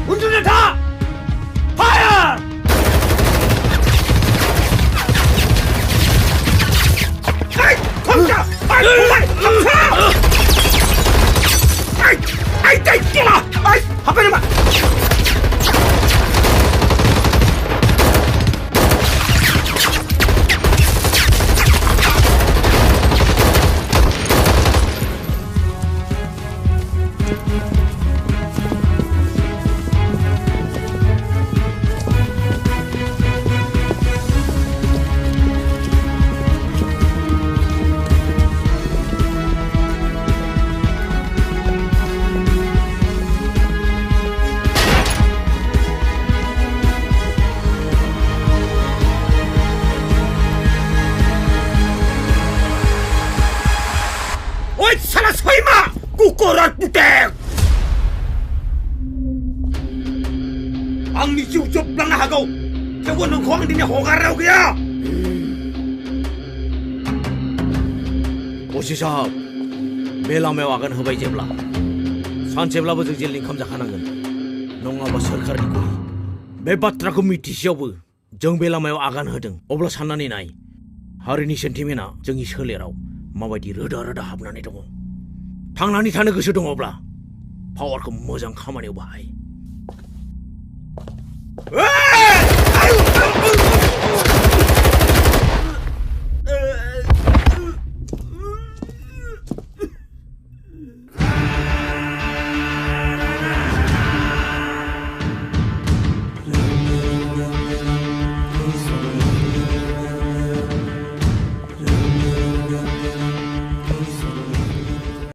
운전자 다! 파야! 아이! 멈춰! 아이! 멈춰! 아이! 아이! 뛰어라! 아이! 하빠리만! 어이 사라 서이마! 꾸꼬라 꾸댁! Ang chụp lang na hagaw! Sa wanong ko ang di niya hongaraw kaya! 오시사 멜라메 와간 허바이 제블라 산 제블라버 정질 링컴자 하나건 농아바 설카르니 고리 메바트라고 미티시오브 정벨라메 와간 허등 어블라 산나니 나이 하르니 센티메나 정이 설레라우 마바디 러다러다 합나니 동어 당나니 타는 것이 동어블라 파워크 모장 카마니 오바이